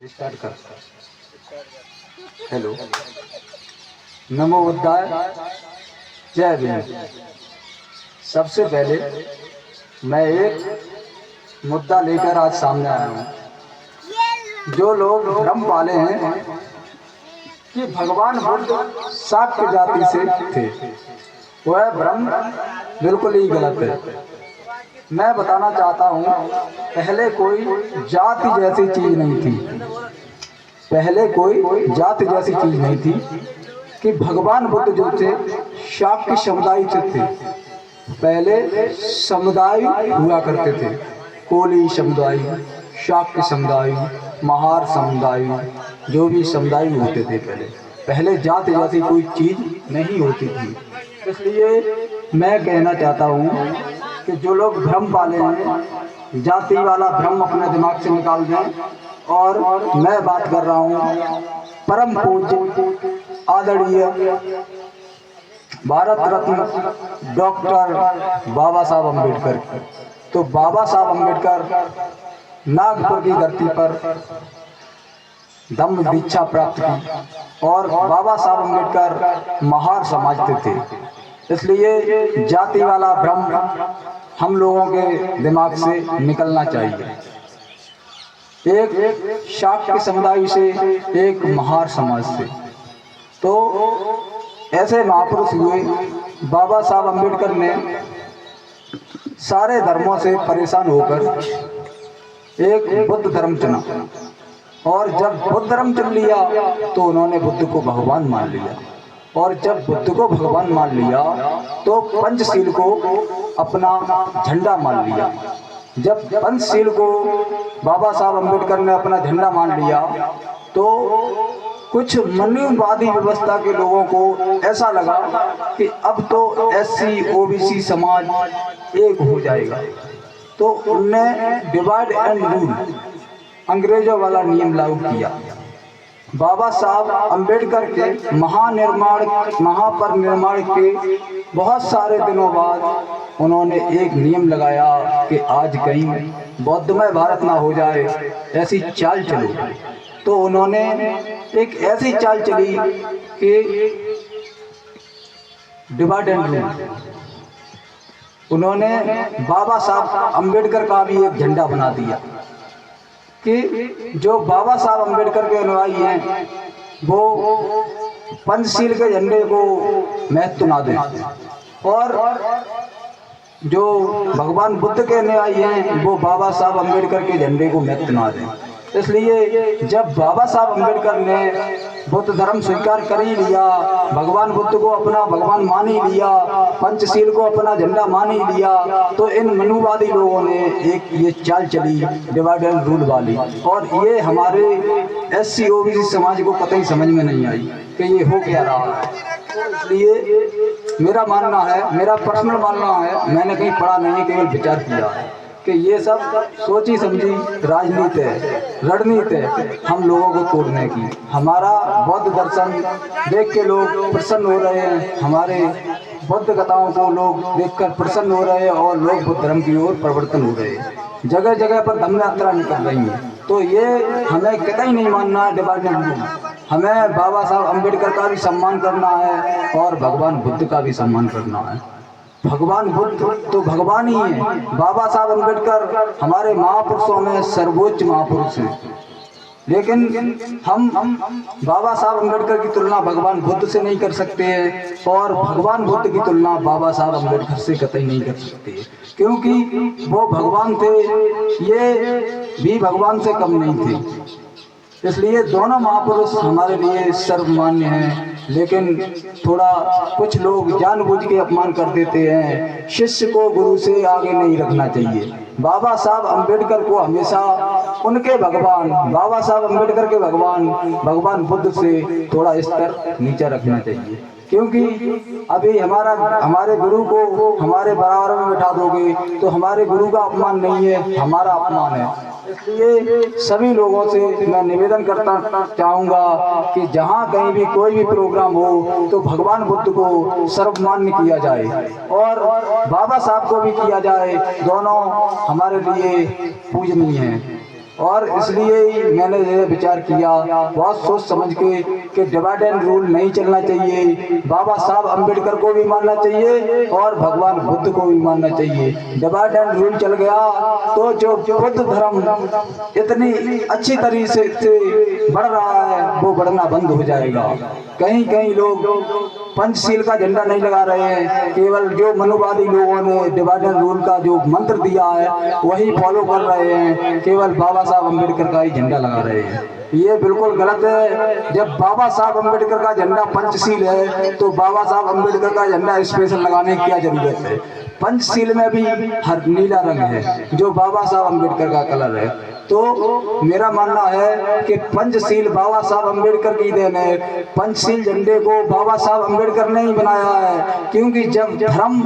Start कर। Hello, नमो बुद्धाय, जय भीम। सबसे पहले मैं एक मुद्दा लेकर आज सामने आया हूँ। जो लोग भ्रम पाले हैं कि भगवान बुद्ध शाक्त जाति से थे, वह भ्रम बिल्कुल ही गलत है। मैं बताना चाहता हूँ, पहले कोई जाति जैसी चीज नहीं थी। पहले कोई जाति जैसी चीज नहीं थी कि भगवान बुद्ध जो थे शाक्य समुदाय से थे। पहले समुदाय हुआ करते थे, कोली समुदाय, शाक्य समुदाय, महार समुदाय, जो भी समुदाय होते थे पहले जाति जैसी कोई चीज नहीं होती थी। इसलिए मैं कहना चाहता हूँ कि जो लोग भ्रम पाले हैं, जाति वाला भ्रम अपने दिमाग से निकाल दें। और मैं बात कर रहा हूँ परम पूज्य आदरणीय भारत रत्न डॉक्टर बाबा साहब अम्बेडकर की। तो बाबा साहब अम्बेडकर नागपुर की धरती पर धम्म दीक्षा प्राप्त की और बाबा साहब अम्बेडकर महार समाज के थे। इसलिए जाति वाला भ्रम हम लोगों के दिमाग से निकलना चाहिए। एक शाक्य समुदाय से, एक महार समाज से, तो ऐसे महापुरुष हुए। बाबा साहब अम्बेडकर ने सारे धर्मों से परेशान होकर एक बुद्ध धर्म चुना और जब बुद्ध धर्म चुन लिया तो उन्होंने बुद्ध को भगवान मान लिया। और जब बुद्ध को भगवान मान लिया तो पंचशील को अपना झंडा मान लिया। जब पंचशील को बाबा साहब अम्बेडकर ने अपना झंडा मान लिया तो कुछ मनुवादी व्यवस्था के लोगों को ऐसा लगा कि अब तो एससी ओबीसी समाज एक हो जाएगा। तो उनने डिवाइड एंड रूल अंग्रेजों वाला नियम लागू किया। बाबा साहब अम्बेडकर के महापरिनिर्वाण के बहुत सारे दिनों बाद उन्होंने एक नियम लगाया कि आज कहीं बौद्धमय भारत ना हो जाए, ऐसी चाल चलो। तो उन्होंने एक ऐसी चाल चली कि डिवाइड एंड रूल। उन्होंने बाबा साहब अम्बेडकर का भी एक झंडा बना दिया कि जो बाबा साहब अम्बेडकर के अनुयायी हैं वो पंचशील के झंडे को महत्व ना दें और जो भगवान बुद्ध के अनुयायी हैं वो बाबा साहब अम्बेडकर के झंडे को महत्व ना दें। इसलिए जब बाबा साहब अम्बेडकर ने बुद्ध धर्म स्वीकार कर ही लिया, भगवान बुद्ध को अपना भगवान मान ही लिया, पंचशील को अपना झंडा मान ही लिया, तो इन मनुवादी लोगों ने एक ये चाल चली डिवाइड एंड रूल वाली। और ये हमारे एससी ओबीसी समाज को कतई समझ में नहीं आई कि ये हो क्या रहा है। इसलिए मेरा मानना है, मेरा पर्सनल मानना है, मैंने कहीं पढ़ा नहीं, केवल विचार किया है कि ये सब सोची समझी राजनीति है, रणनीति है हम लोगों को तोड़ने की। हमारा बौद्ध दर्शन देख के लोग प्रसन्न हो रहे हैं, हमारे बुद्ध कथाओं को लोग देखकर प्रसन्न हो रहे हैं और लोग बुद्ध धर्म की ओर परिवर्तन हो रहे हैं। जगह जगह पर धम्म यात्रा निकल रही है। तो ये हमें कतई नहीं मानना है डिवाइड एंड रूल। हमें बाबा साहब अम्बेडकर का भी सम्मान करना है और भगवान बुद्ध का भी सम्मान करना है। भगवान बुद्ध तो भगवान ही है। बाबा साहब अम्बेडकर हमारे महापुरुषों में सर्वोच्च महापुरुष हैं, लेकिन हम बाबा साहब अम्बेडकर की तुलना भगवान बुद्ध से नहीं कर सकते हैं और भगवान बुद्ध की तुलना बाबा साहब अम्बेडकर से कतई नहीं कर सकते, क्योंकि वो भगवान थे, ये भी भगवान से कम नहीं थे। इसलिए दोनों महापुरुष हमारे लिए सर्वमान्य हैं। लेकिन थोड़ा कुछ लोग जानबूझ के अपमान कर देते हैं। शिष्य को गुरु से आगे नहीं रखना चाहिए। बाबा साहब अम्बेडकर को हमेशा उनके भगवान, बाबा साहब अम्बेडकर के भगवान बुद्ध से थोड़ा स्तर नीचे रखना चाहिए, क्योंकि अभी हमारे गुरु को हमारे बराबर में बिठा दोगे तो हमारे गुरु का अपमान नहीं है, हमारा अपमान है। इसलिए सभी लोगों से मैं निवेदन करता चाहूँगा कि जहाँ कहीं भी कोई भी प्रोग्राम हो तो भगवान बुद्ध को सर्वमान्य किया जाए और बाबा साहब को भी किया जाए। दोनों हमारे लिए पूजनीय हैं। और इसलिए ही मैंने ये विचार किया बहुत सोच समझ के कि डिवाइड एंड रूल नहीं चलना चाहिए। बाबा साहब अम्बेडकर को भी मानना चाहिए और भगवान बुद्ध को भी मानना चाहिए। डिवाइड एंड रूल चल गया तो जो बुद्ध धर्म इतनी अच्छी तरीके से बढ़ रहा है वो बढ़ना बंद हो जाएगा। कहीं कहीं लोग पंचशील का झंडा नहीं लगा रहे हैं, केवल जो मनुवादी लोगों ने डिवाइड एंड रूल का जो मंत्र दिया है वही फॉलो कर रहे हैं, केवल बाबा साहब अम्बेडकर का ही झंडा लगा रहे हैं। ये बिल्कुल गलत है। जब बाबा साहब अम्बेडकर का झंडा पंचशील है तो बाबा साहब अम्बेडकर का झंडा स्पेशल लगाने की क्या जरूरत है। पंचशील में भी हर नीला रंग है जो बाबा साहब अम्बेडकर का कलर है। तो मेरा मानना है कि पंचशील बाबा साहब अम्बेडकर की देन है। पंचशील झंडे को बाबा साहब अम्बेडकर ने ही बनाया है, क्योंकि जब धर्म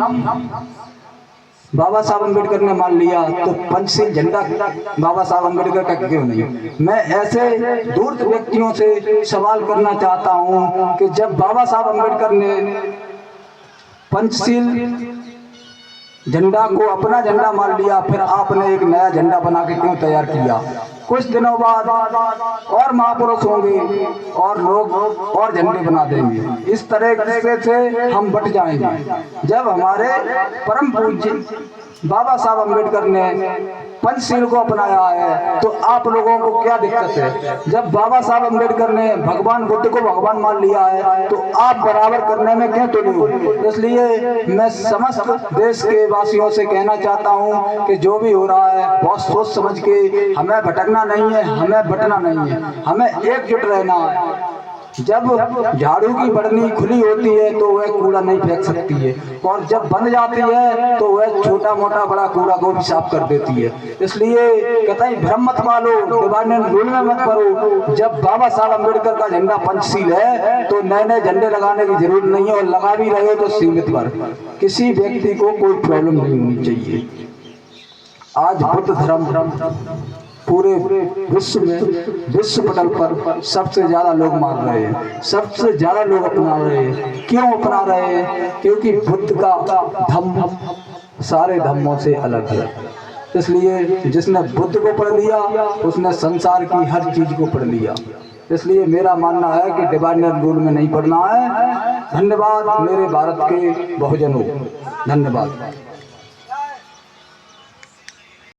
बाबा साहब अम्बेडकर ने मान लिया तो पंचशील झंडा बाबा साहब अम्बेडकर का क्यों नहीं। मैं ऐसे दूर व्यक्तियों से सवाल करना चाहता हूं कि जब बाबा साहब अम्बेडकर ने पंचशील झंडा को अपना झंडा मान लिया, फिर आपने एक नया झंडा बना के क्यों तैयार किया। कुछ दिनों बाद और महापुरुष होंगे और लोग और झंडे बना देंगे। इस तरह से हम बट जाएंगे। जब हमारे परम पूज्य बाबा साहब अम्बेडकर ने पंचशील को अपनाया है तो आप लोगों को क्या दिक्कत है। जब बाबा साहब अम्बेडकर ने भगवान बुद्ध को भगवान मान लिया है तो आप बराबर करने में क्यों तुले हो। इसलिए मैं समस्त देश के वासियों से कहना चाहता हूं कि जो भी हो रहा है बहुत सोच समझ के, हमें भटकना नहीं है, हमें बटना नहीं है, हमें एकजुट रहना है। जब झाड़ू की बर्नी खुली होती है तो वह कूड़ा नहीं फेंक सकती है, और जब बंद जाती है तो वह छोटा मोटा बड़ा कूड़ा को भी साफ कर देती है। इसलिए कतई भ्रम मत पालो, डिवाइड एंड रूल में मत करो। जब बाबा साहब अम्बेडकर का झंडा पंचशील है तो नए नए झंडे लगाने की जरूरत नहीं है, और लगा भी रहे तो सीमित पर, किसी व्यक्ति को कोई प्रॉब्लम नहीं होनी चाहिए। आज बुद्ध धर्म पूरे विश्व में, विश्व पटल पर सबसे ज्यादा लोग मान रहे हैं, सबसे ज्यादा लोग अपना रहे हैं। क्यों अपना रहे हैं? क्योंकि बुद्ध का धम्म सारे धम्मों से अलग है। इसलिए जिसने बुद्ध को पढ़ लिया उसने संसार की हर चीज को पढ़ लिया। इसलिए मेरा मानना है कि डिवाइड एंड रूल में नहीं पढ़ना है। धन्यवाद मेरे भारत के बहुजनों, धन्यवाद।